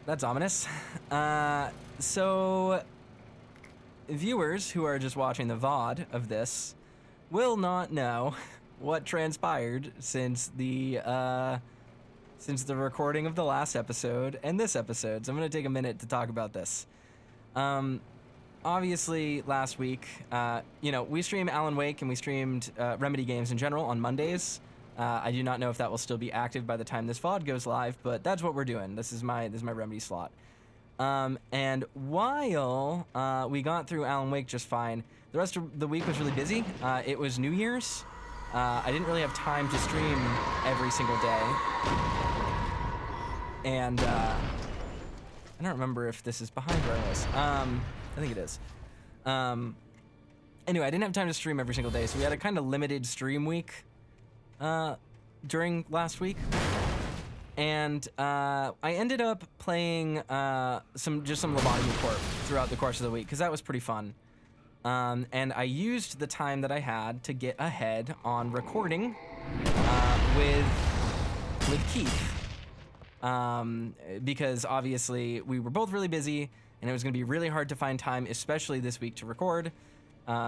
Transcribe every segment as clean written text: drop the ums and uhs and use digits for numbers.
That's ominous. So, viewers who are just watching the VOD of this will not know what transpired since the recording of the last episode and this episode. So I'm going to take a minute to talk about this. Obviously, last week, we stream Alan Wake and we streamed Remedy games in general on Mondays. I do not know if that will still be active by the time this VOD goes live, but that's what we're doing. This is my Remedy slot. And while we got through Alan Wake just fine, the rest of the week was really busy. It was New Year's. I didn't really have time to stream every single day. And I don't remember if this is behind where I was. I think it is. Anyway, I didn't have time to stream every single day, so we had a kind of limited stream week during last week. And I ended up playing some Lobotomy Corp throughout the course of the week, because that was pretty fun. And I used the time that I had to get ahead on recording with Keith. Because obviously we were both really busy, and it was going to be really hard to find time, especially this week, to record.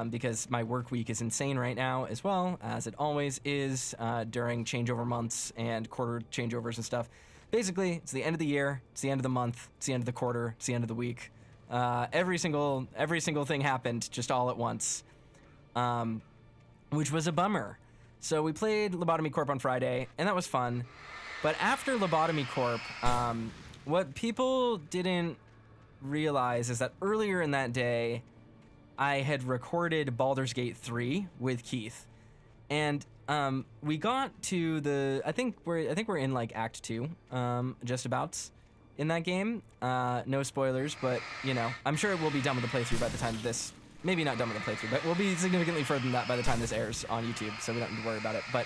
Because my work week is insane right now, as well as it always is during changeover months and quarter changeovers and stuff. Basically, it's the end of the year, it's the end of the month, it's the end of the quarter, it's the end of the week. Every single thing happened just all at once, which was a bummer. So we played Lobotomy Corp on Friday, and that was fun. But after Lobotomy Corp, what people didn't realize is that earlier in that day, I had recorded Baldur's Gate 3 with Keith, and we got to I think we're in like Act 2, just about in that game. No spoilers, but I'm sure we'll be done with the playthrough by the time this. Maybe not done with the playthrough, but we'll be significantly further than that by the time this airs on YouTube, so we don't need to worry about it. But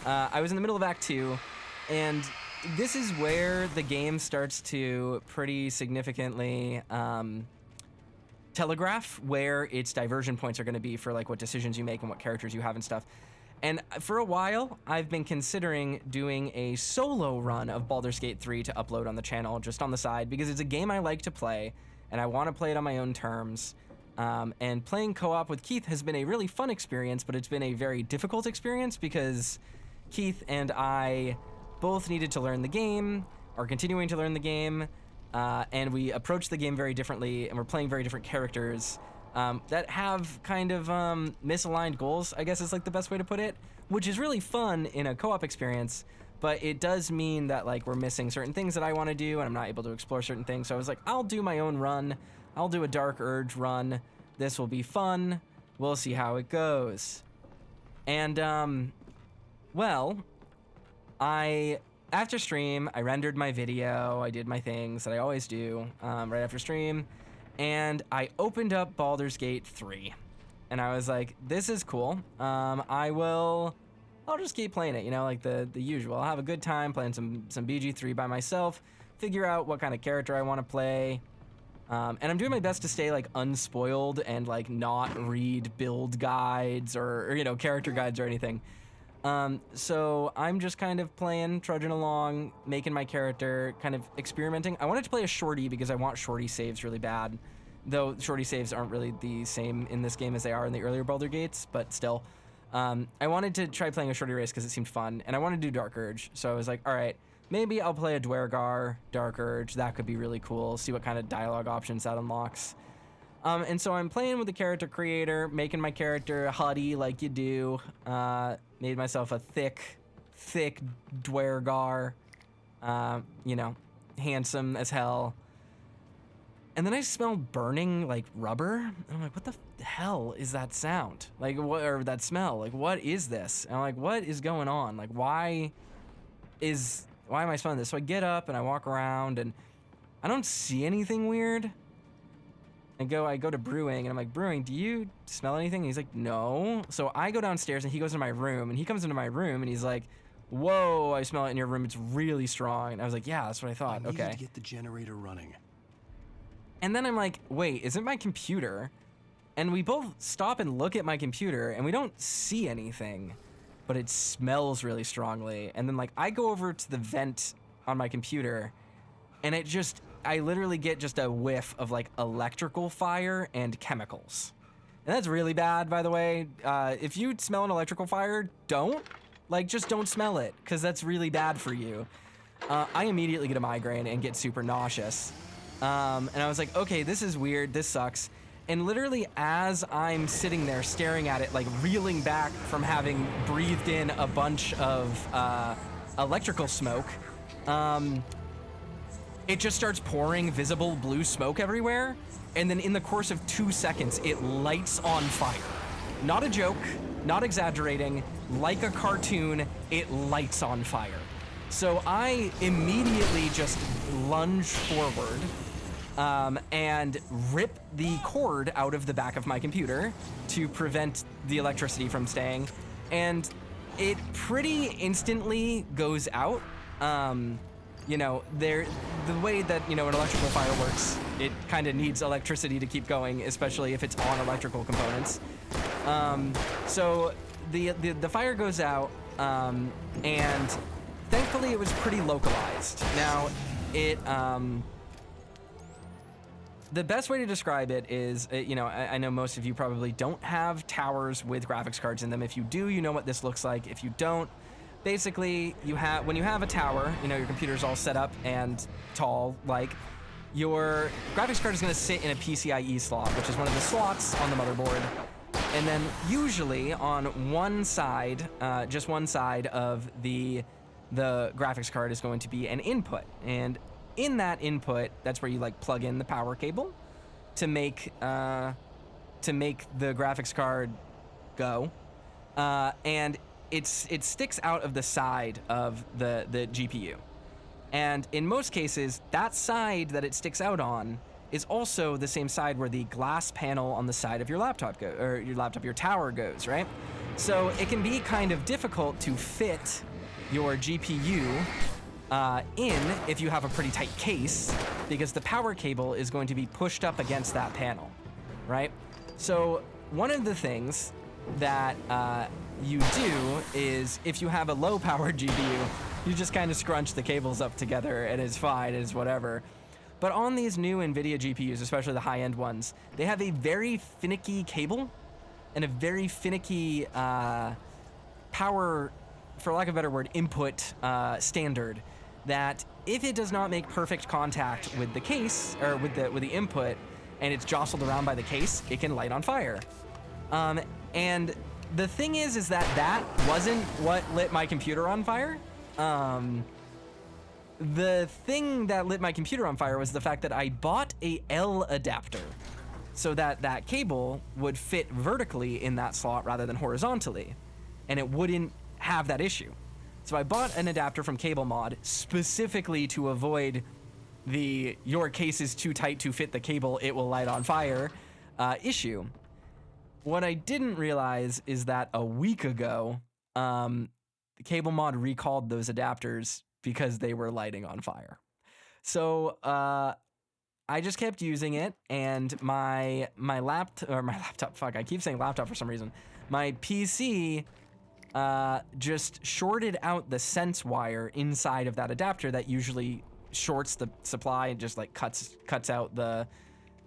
I was in the middle of Act 2, and this is where the game starts to pretty significantly telegraph where its diversion points are going to be for like what decisions you make and what characters you have and stuff. And for a while, I've been considering doing a solo run of Baldur's Gate 3 to upload on the channel just on the side, because it's a game I like to play and I want to play it on my own terms. And playing co-op with Keith has been a really fun experience, but it's been a very difficult experience because Keith and I both needed to learn the game, are continuing to learn the game, and we approach the game very differently, and we're playing very different characters that have kind of misaligned goals, I guess is like the best way to put it, which is really fun in a co-op experience, but it does mean that like we're missing certain things that I want to do, and I'm not able to explore certain things. So I was like, I'll do my own run. I'll do a Dark Urge run. This will be fun. We'll see how it goes. And, after stream, I rendered my video, I did my things that I always do right after stream, and I opened up Baldur's Gate 3. And I was like, this is cool. I'll just keep playing it, like the usual. I'll have a good time playing some BG3 by myself, figure out what kind of character I want to play. And I'm doing my best to stay like unspoiled and like not read build guides or character guides or anything. So I'm just kind of playing, trudging along, making my character, kind of experimenting. I wanted to play a shorty because I want shorty saves really bad, though shorty saves aren't really the same in this game as they are in the earlier Baldur Gates, but still. I wanted to try playing a shorty race because it seemed fun, and I wanted to do Dark Urge, so I was like, all right, maybe I'll play a Dwergar Dark Urge. That could be really cool, see what kind of dialogue options that unlocks. And so I'm playing with the character creator, making my character huddy like you do. Made myself a thick Dwergar, handsome as hell. And then I smelled burning like rubber. And I'm like, what the hell is that sound? Like, what, or that smell? Like, what is this? And I'm like, what is going on? Like, why am I smelling this? So I get up and I walk around and I don't see anything weird. I go to Brewing, and I'm like, Brewing, do you smell anything? And he's like, no. So I go downstairs, and he goes into my room, and he comes into my room, and he's like, whoa, I smell it in your room. It's really strong. And I was like, yeah, that's what I thought. Okay. To get the generator running. And then I'm like, wait, is it my computer? And we both stop and look at my computer, and we don't see anything, but it smells really strongly. And then, like, I go over to the vent on my computer, and it just I literally get just a whiff of like electrical fire and chemicals. And that's really bad, by the way. If you smell an electrical fire, just don't smell it, because that's really bad for you. I immediately get a migraine and get super nauseous. And I was like, okay, this is weird, this sucks. And literally as I'm sitting there staring at it, like reeling back from having breathed in a bunch of electrical smoke, it just starts pouring visible blue smoke everywhere. And then in the course of 2 seconds, it lights on fire. Not a joke, not exaggerating, like a cartoon, it lights on fire. So I immediately just lunge forward and rip the cord out of the back of my computer to prevent the electricity from staying. And it pretty instantly goes out. The way that, an electrical fire works, it kind of needs electricity to keep going, especially if it's on electrical components. So the fire goes out, and thankfully it was pretty localized. Now, the best way to describe it is, I know most of you probably don't have towers with graphics cards in them. If you do, you know what this looks like. If you don't, basically, when you have a tower, your computer's all set up and tall, your graphics card is going to sit in a PCIe slot, which is one of the slots on the motherboard. And then usually on one side, just one side of the graphics card is going to be an input. And in that input, that's where you plug in the power cable to make the graphics card go. And it sticks out of the side of the GPU. And in most cases, that side that it sticks out on is also the same side where the glass panel on the side of your laptop your tower goes, right? So it can be kind of difficult to fit your GPU in if you have a pretty tight case, because the power cable is going to be pushed up against that panel, right? So one of the things that you do is, if you have a low powered GPU, you just kind of scrunch the cables up together and it's fine, it's whatever. But on these new NVIDIA GPUs, especially the high-end ones, they have a very finicky cable and a very finicky power, for lack of a better word, input standard, that if it does not make perfect contact with the case, or with the input, and it's jostled around by the case, it can light on fire. And the thing is that wasn't what lit my computer on fire. The thing that lit my computer on fire was the fact that I bought a L adapter so that cable would fit vertically in that slot rather than horizontally, and it wouldn't have that issue. So I bought an adapter from Cable Mod specifically to avoid the "your case is too tight to fit the cable, it will light on fire" issue. What I didn't realize is that a week ago, Cable Mod recalled those adapters because they were lighting on fire. So I just kept using it, and my laptop, fuck, I keep saying laptop for some reason. My PC just shorted out the sense wire inside of that adapter that usually shorts the supply and just cuts out the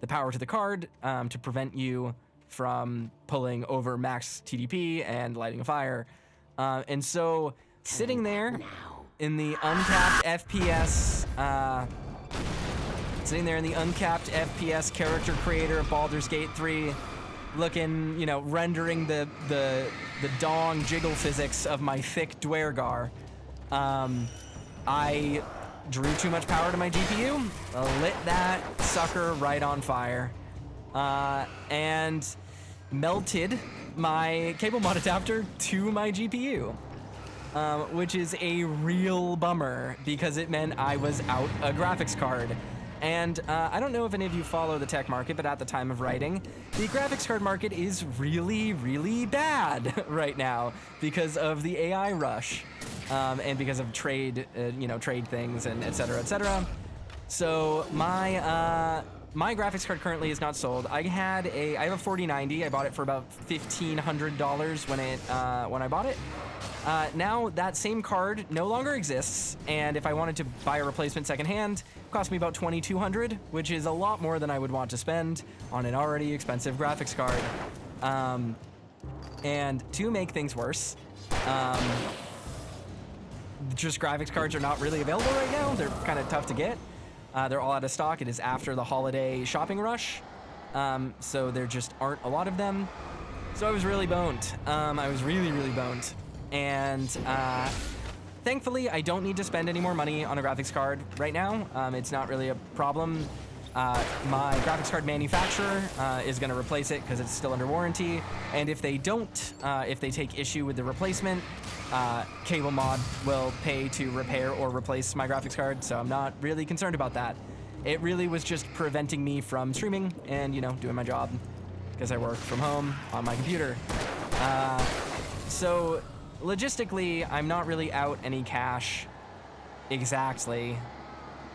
power to the card to prevent you from pulling over max TDP and lighting a fire. And so sitting there in the uncapped FPS, character creator of Baldur's Gate 3, looking, rendering the dong jiggle physics of my thick Dwergar, I drew too much power to my GPU, lit that sucker right on fire, and melted my Cable Mod adapter to my GPU. Which is a real bummer because it meant I was out a graphics card. And I don't know if any of you follow the tech market, but at the time of writing, the graphics card market is really, really bad right now because of the AI rush and because of trade things and et cetera, et cetera. So my graphics card currently is not sold. I have a 4090. I bought it for about $1,500 when I bought it. Now that same card no longer exists, and if I wanted to buy a replacement secondhand, it cost me about $2,200, which is a lot more than I would want to spend on an already expensive graphics card. And to make things worse, just graphics cards are not really available right now. They're kind of tough to get. They're all out of stock. It is after the holiday shopping rush, so there just aren't a lot of them. So I was really boned. I was really, really boned. And thankfully, I don't need to spend any more money on a graphics card right now. It's not really a problem. My graphics card manufacturer is going to replace it because it's still under warranty. And if they don't, if they take issue with the replacement, Cable Mod will pay to repair or replace my graphics card. So I'm not really concerned about that. It really was just preventing me from streaming and, you know, doing my job because I work from home on my computer. So logistically, I'm not really out any cash exactly,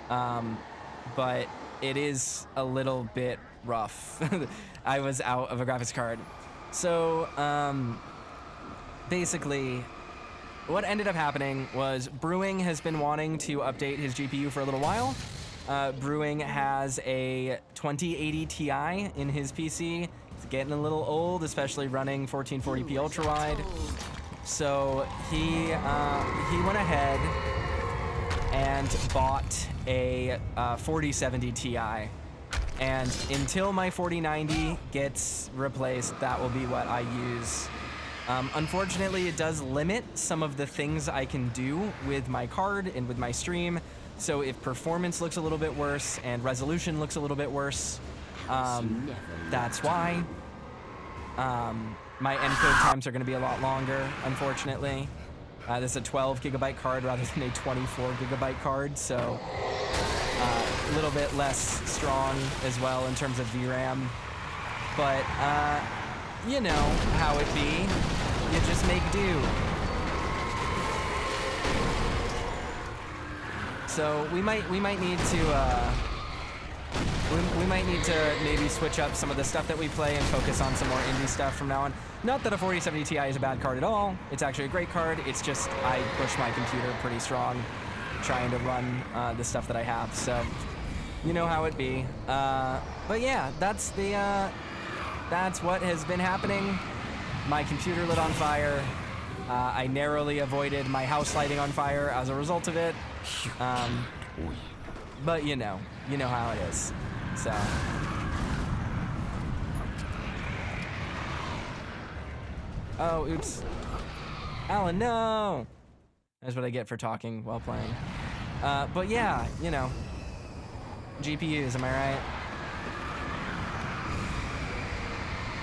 but it is a little bit rough. I was out of a graphics card. So basically, what ended up happening was Brewing has been wanting to update his GPU for a little while. Brewing has a 2080 Ti in his PC. It's getting a little old, especially running 1440p ultra wide. So he went ahead and bought a 4070 Ti. And until my 4090 gets replaced, that will be what I use. Unfortunately, it does limit some of the things I can do with my card and with my stream. So if performance looks a little bit worse and resolution looks a little bit worse, that's why. My encode times are going to be a lot longer, unfortunately. This is a 12 gigabyte card rather than a 24 gigabyte card, so a little bit less strong as well in terms of VRAM. But you know how it be. You just make do. So we might need to we might need to maybe switch up some of the stuff that we play and focus on some more indie stuff from now on. Not that a 4070 Ti is a bad card at all. It's actually a great card. It's just I push my computer pretty strong trying to run the stuff that I have. So you know how it be. But yeah, that's what has been happening. My computer lit on fire. I narrowly avoided my house lighting on fire as a result of it. But you know how it is. So. Oh, oops. Alan, no! That's what I get for talking while playing. But yeah, you know. GPUs, am I right?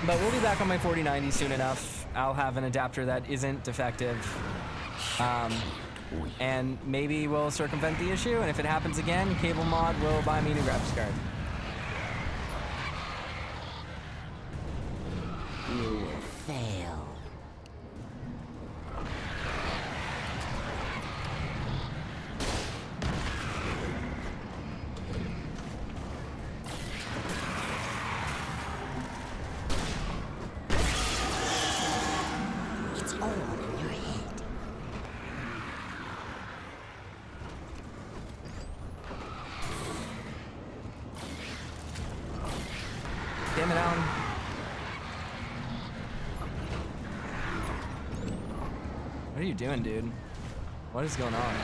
But we'll be back on my 4090 soon enough. I'll have an adapter that isn't defective. And maybe we'll circumvent the issue, and if it happens again, Cable Mod will buy me a new graphics card. You fail. It's all in your head. Damn it, Alan. What are you doing, dude? What is going on?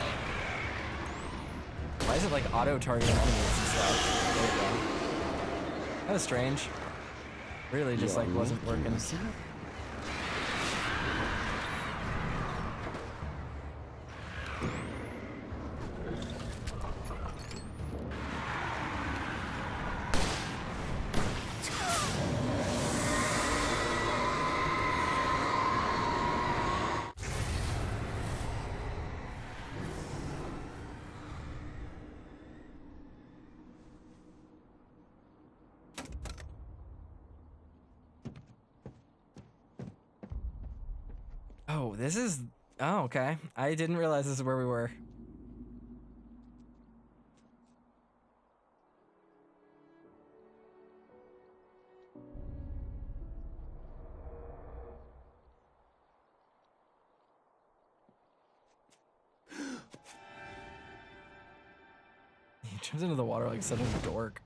Why is it like auto-targeting enemies and stuff? There we go. That was strange. Really just like wasn't working. Oh, this is... Oh, okay. I didn't realize this is where we were. Jumps into the water like such a dork.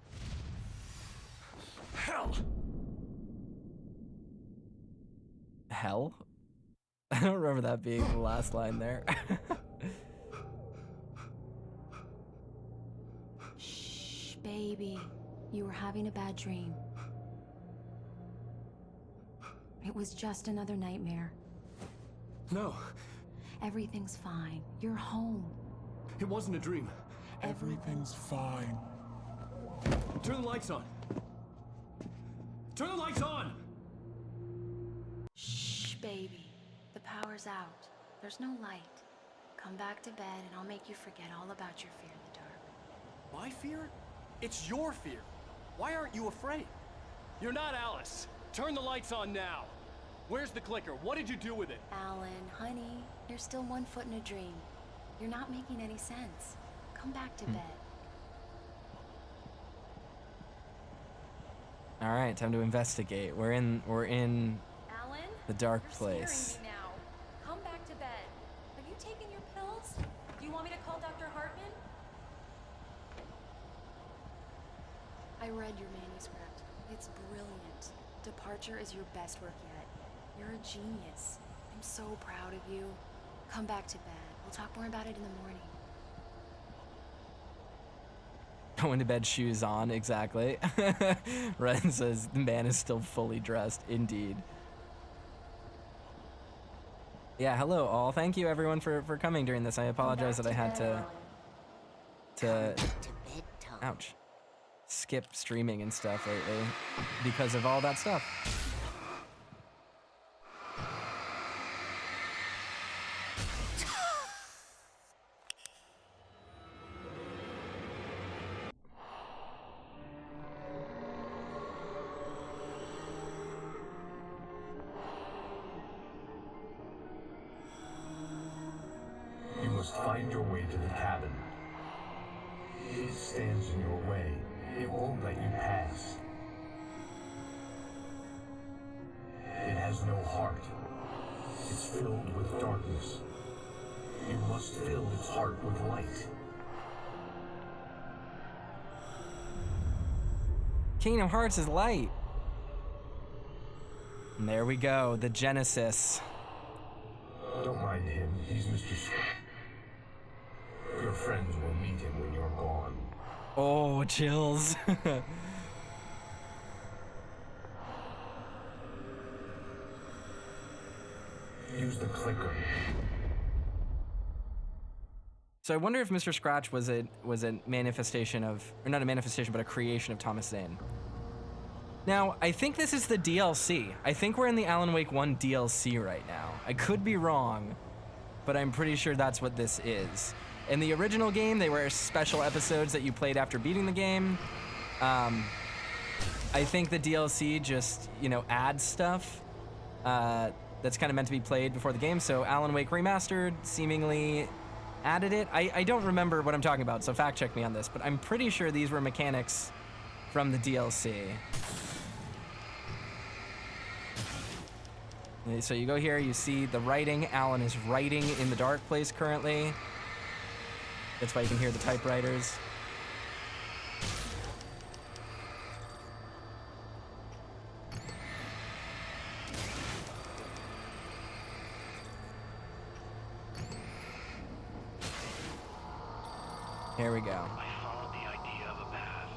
Hell! Hell? I don't remember that being the last line there. Shh, baby. You were having a bad dream. It was just another nightmare. No, Everything's fine. You're home. it wasn't a dream. Everything's fine. Turn the lights on. Turn the lights on! Shh, baby. The power's out. There's no light. Come back to bed and I'll make you forget all about your fear in the dark. My fear? It's your fear. Why aren't you afraid? You're not Alice. Turn the lights on now. Where's the clicker? What did you do with it? Alan, honey, you're still 1 foot in a dream. You're not making any sense. Come back to bed. All right, time to investigate. We're in Alan? the dark You're place. scaring me now. Come back to bed. Have you taken your pills? Do you want me to call Dr. Hartman? I read your manuscript. It's brilliant. Departure is your best work yet. You're a genius. I'm so proud of you. Come back to bed. We'll talk more about it in the morning. Going to bed, shoes on, exactly. Ren says the man is still fully dressed, indeed. Yeah, hello all. Thank you everyone for coming during this. I apologize that I had to To bedtime. ouch, skip streaming and stuff lately because of all that stuff. You must find your way to the cabin. It stands in your way. It won't let you pass. It has no heart. It's filled with darkness. You must fill its heart with light. Kingdom Hearts is light. And there we go, the Genesis. Don't mind him. He's Mr. Scott. Your friends will meet him when you're gone. Oh, chills. Use the clicker. So I wonder if Mr. Scratch was a manifestation of, or not a manifestation, but a creation of Thomas Zane. Now, I think this is the DLC. I think we're in the Alan Wake 1 DLC right now. I could be wrong, but I'm pretty sure that's what this is. In the original game, they were special episodes that you played after beating the game. I think the DLC just, adds stuff that's kind of meant to be played before the game. So Alan Wake Remastered seemingly added it. I don't remember what I'm talking about, so fact check me on this, but I'm pretty sure these were mechanics from the DLC. So you go here, you see the writing. Alan is writing in the dark place currently. That's why you can hear the typewriters. Here we go. I followed the idea of a path.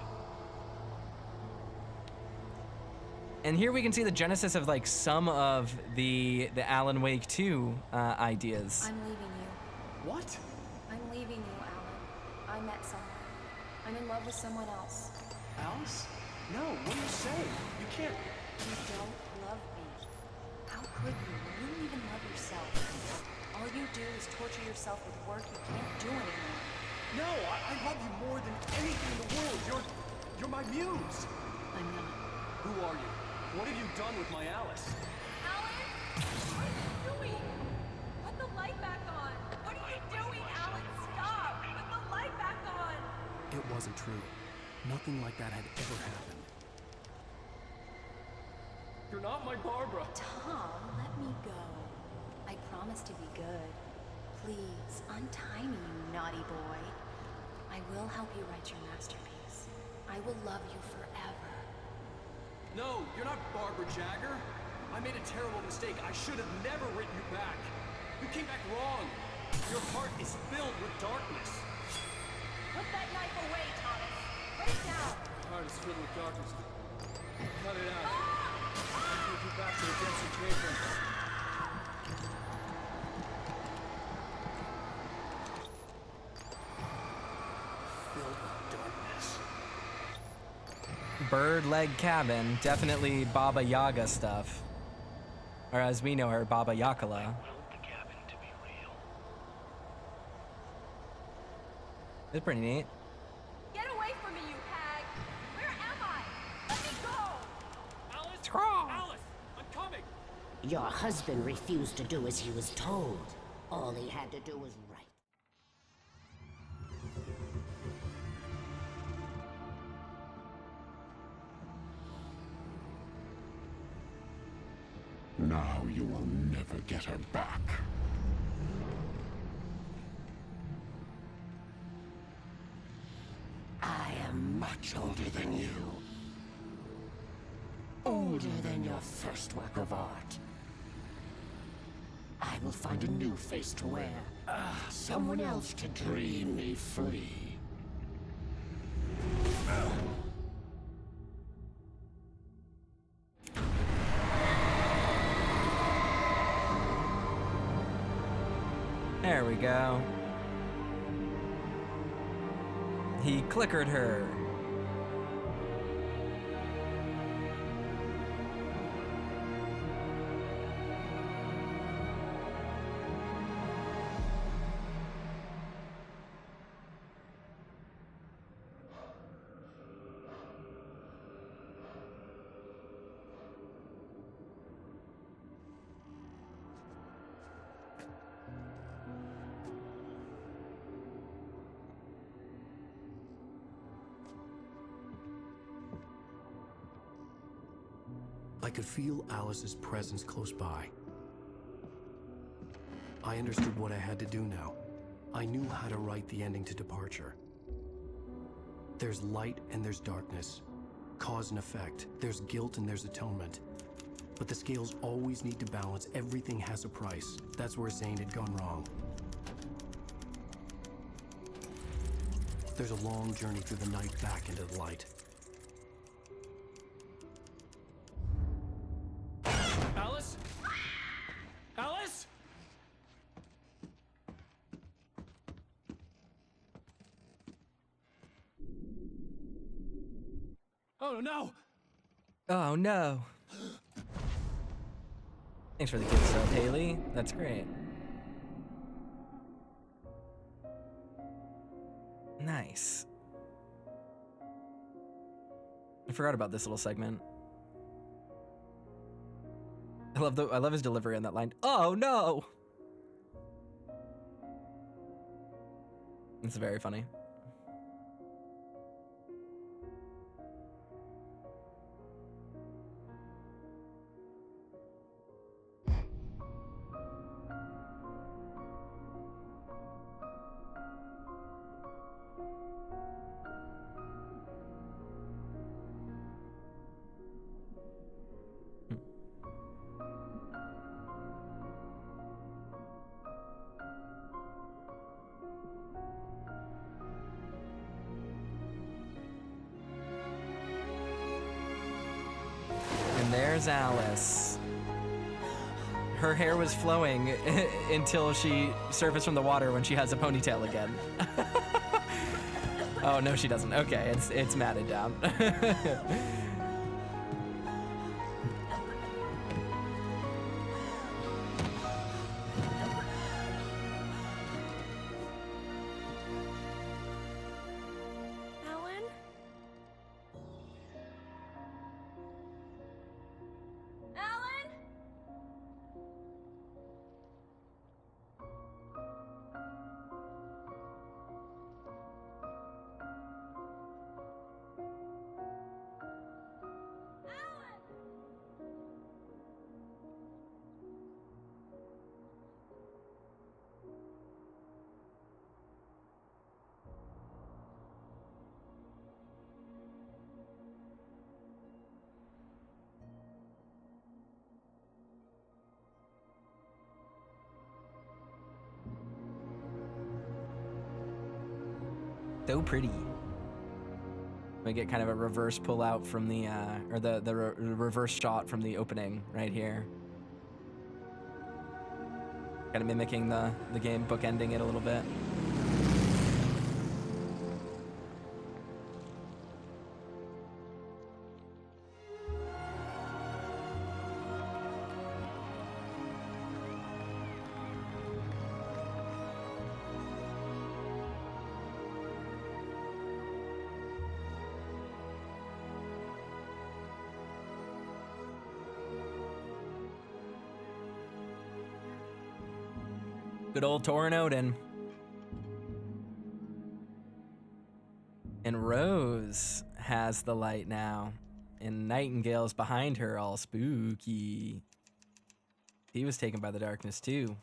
And here we can see the genesis of like some of the Alan Wake 2 ideas. I'm leaving you. What? I'm leaving you, Alan. I met someone. I'm in love with someone else. Alice? No, what are you saying? You can't. You don't love me. How could you when you don't even love yourself? All you do is torture yourself with work you can't do anymore. No, I love you more than anything in the world. You're my muse. I'm not. Who are you? What have you done with my Alice? Alan? What are you doing? Put the light back on! What are you doing, Alan? Stop! Put the light back on! It wasn't true. Nothing like that had ever happened. You're not my Barbara. Tom, let me go. I promise to be good. Please, untie me, you naughty boy. I will help you write your masterpiece. I will love you forever. No, you're not Barbara Jagger. I made a terrible mistake. I should have never written you back. You came back wrong. Your heart is filled with darkness. Put that knife away, Thomas. Put it down. Your heart is filled with darkness. Cut it out. I'll take you back to the denser chamber. Filled with darkness. Bird leg cabin, definitely Baba Yaga stuff. Or as we know her, Baba Yakala. Willed the cabin to be real. It's pretty neat. Get away from me, you hag! Where am I? Let me go! Alice! Scrawl. Alice! I'm coming! Your husband refused to do as he was told. All he had to do was write. Now you will never get her back. I am much older than you. Older than your first work of art. I will find a new face to wear. Someone else to dream me free. There we go. He clickered her. I could feel Alice's presence close by. I understood what I had to do now. I knew how to write the ending to Departure. There's light and there's darkness. Cause and effect. There's guilt and there's atonement. But the scales always need to balance. Everything has a price. That's where Zane had gone wrong. There's a long journey through the night back into the light. Alice? Alice? Oh no! Oh no. Thanks for the gift sub, Haley. That's great. Nice. I forgot about this little segment. I love his delivery on that line. Oh no! It's very funny. And there's Alice. Her hair was flowing until she surfaced from the water when she has a ponytail again. Oh, no, she doesn't. Okay, it's matted down. Alan? Alan? So pretty. We get kind of a reverse pull out from the, or the reverse shot from the opening right here. Kind of mimicking the game, bookending it a little bit. Good old Torin Odin. And Rose has the light now. And Nightingale's behind her, all spooky. He was taken by the darkness too.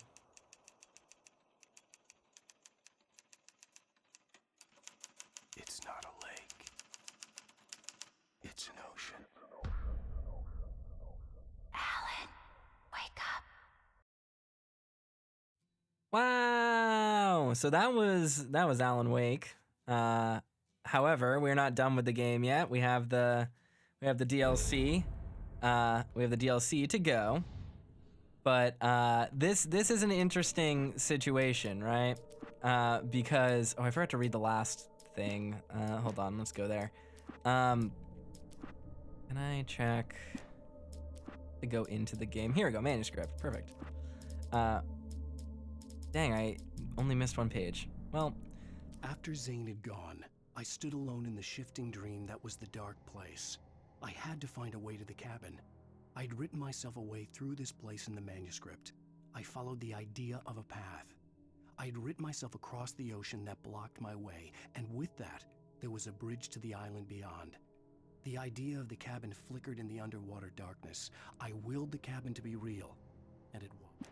It's not a lake. It's an ocean. Alan, wake up. Wow! So that was Alan Wake. However, we're not done with the game yet. We have the DLC. We have the DLC to go. But this is an interesting situation, right? Because I forgot to read the last thing. Hold on, let's go there. Can I check to go into the game? Here we go, manuscript. Perfect. Dang, I only missed one page. Well, After Zane had gone, I stood alone in the shifting dream that was the dark place. I had to find a way to the cabin. I'd written myself a way through this place in the manuscript. I followed the idea of a path. I'd written myself across the ocean that blocked my way, and with that, there was a bridge to the island beyond. The idea of the cabin flickered in the underwater darkness. I willed the cabin to be real, and it was.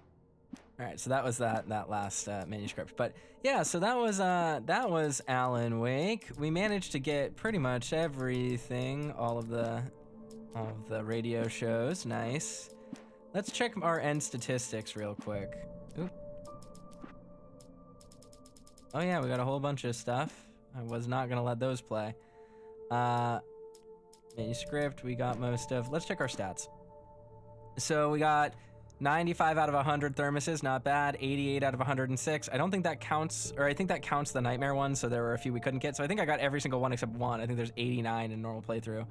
all right, so that was that last manuscript. But yeah, so that was Alan Wake. We managed to get pretty much everything, all of the radio shows. Nice. Let's check our end statistics real quick. Oop. Oh yeah, we got a whole bunch of stuff. I was not gonna let those play. Manuscript, we got most of. Let's check our stats. So we got 95 out of 100 thermoses, not bad. 88 out of 106. I don't think that counts, or I think that counts the nightmare one, so there were a few we couldn't get. So I think I got every single one except one. I think there's 89 in normal playthrough.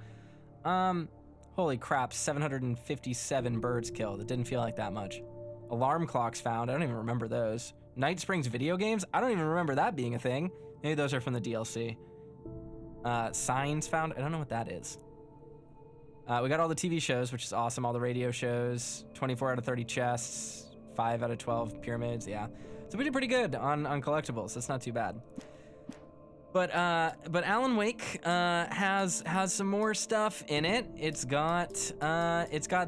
Holy crap, 757 birds killed. It didn't feel like that much. Alarm clocks found. I don't even remember those. Night Springs video games? I don't even remember that being a thing. Maybe those are from the DLC. Signs found. I don't know what that is. We got all the TV shows, which is awesome. All the radio shows. 24 out of 30 chests. 5 out of 12 pyramids. Yeah. So we did pretty good on collectibles. That's not too bad. But Alan Wake has some more stuff in it. It's got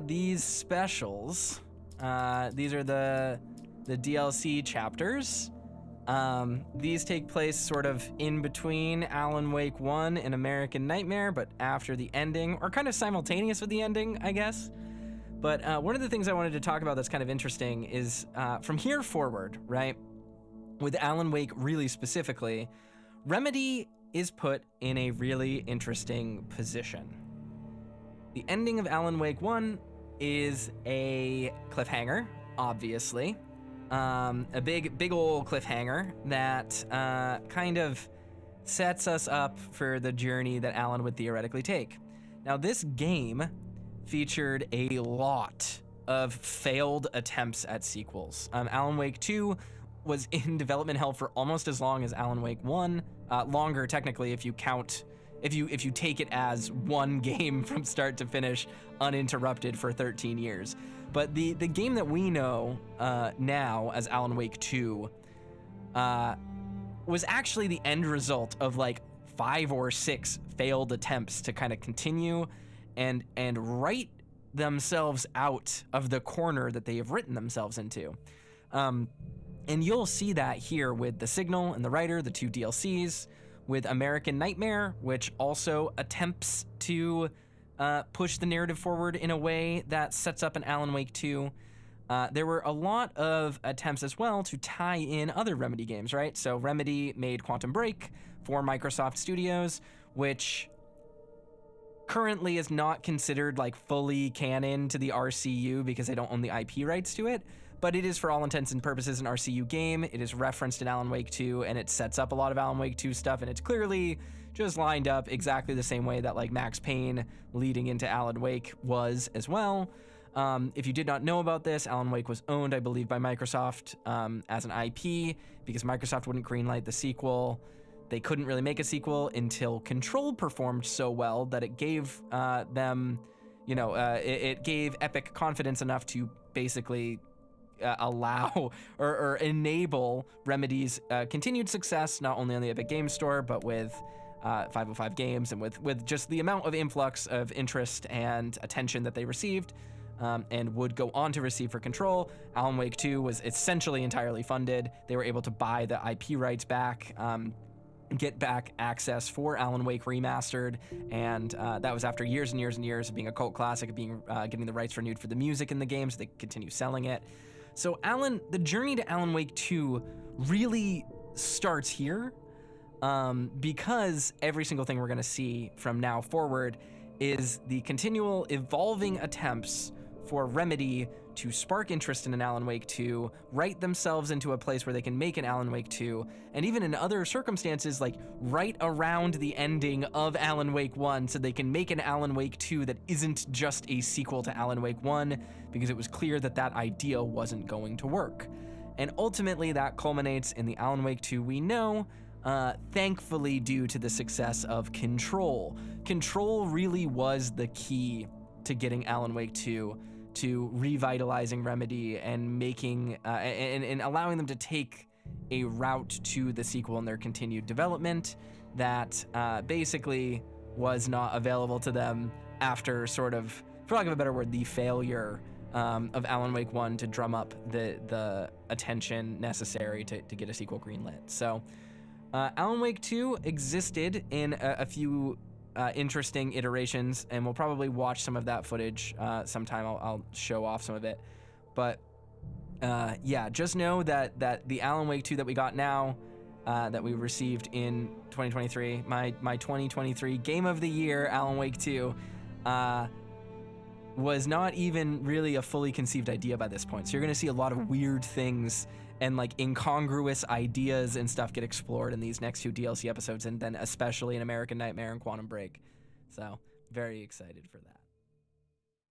these specials. These are the DLC chapters. These take place sort of in between Alan Wake 1 and American Nightmare, but after the ending, or kind of simultaneous with the ending, I guess. But one of the things I wanted to talk about that's kind of interesting is from here forward, right? With Alan Wake really specifically, Remedy is put in a really interesting position. The ending of Alan Wake 1 is a cliffhanger, obviously. A big old cliffhanger that kind of sets us up for the journey that Alan would theoretically take. Now, this game featured a lot of failed attempts at sequels. Alan Wake 2 was in development hell for almost as long as Alan Wake 1, longer technically if you count, if you take it as one game from start to finish, uninterrupted for 13 years. But the game that we know now as Alan Wake 2 was actually the end result of like 5 or 6 failed attempts to kind of continue and write themselves out of the corner that they have written themselves into. And you'll see that here with The Signal and The Writer, the 2 DLCs, with American Nightmare, which also attempts to push the narrative forward in a way that sets up an Alan Wake 2. There were a lot of attempts as well to tie in other Remedy games, right? So Remedy made Quantum Break, for Microsoft Studios, which currently is not considered like fully canon to the RCU because they don't own the IP rights to it, but it is for all intents and purposes an RCU game. It is referenced in Alan Wake 2, and it sets up a lot of Alan Wake 2 stuff, and it's clearly just lined up exactly the same way that like Max Payne leading into Alan Wake was as well. If you did not know about this, Alan Wake was owned, I believe, by Microsoft as an IP because Microsoft wouldn't greenlight the sequel. They couldn't really make a sequel until Control performed so well that it gave them, it gave Epic confidence enough to basically allow or enable Remedy's continued success, not only on the Epic Games Store, but with 505 Games and with just the amount of influx of interest and attention that they received. And would go on to receive for Control. Alan Wake 2 was essentially entirely funded. They were able to buy the IP rights back, get back access for Alan Wake Remastered, and that was after years and years and years of being a cult classic, of being getting the rights renewed for the music in the game, so they continue selling it. So the journey to Alan Wake 2 really starts here, because every single thing we're going to see from now forward is the continual evolving attempts for Remedy to spark interest in an Alan Wake 2, write themselves into a place where they can make an Alan Wake 2, and even in other circumstances, like right around the ending of Alan Wake 1, so they can make an Alan Wake 2 that isn't just a sequel to Alan Wake 1, because it was clear that that idea wasn't going to work. And ultimately, that culminates in the Alan Wake 2 we know, thankfully due to the success of Control. Control really was the key to getting Alan Wake 2 to revitalizing Remedy and making and allowing them to take a route to the sequel in their continued development that basically was not available to them after sort of, for lack of a better word, the failure of Alan Wake 1 to drum up the attention necessary to get a sequel greenlit. So Alan Wake 2 existed in a few interesting iterations, and we'll probably watch some of that footage sometime. I'll show off some of it. But yeah, just know that the Alan Wake 2 that we got now, that we received in 2023, my 2023 Game of the Year, Alan Wake 2, was not even really a fully conceived idea by this point. So you're going to see a lot of weird things and like incongruous ideas and stuff get explored in these next two DLC episodes, and then especially in American Nightmare and Quantum Break. So very excited for that.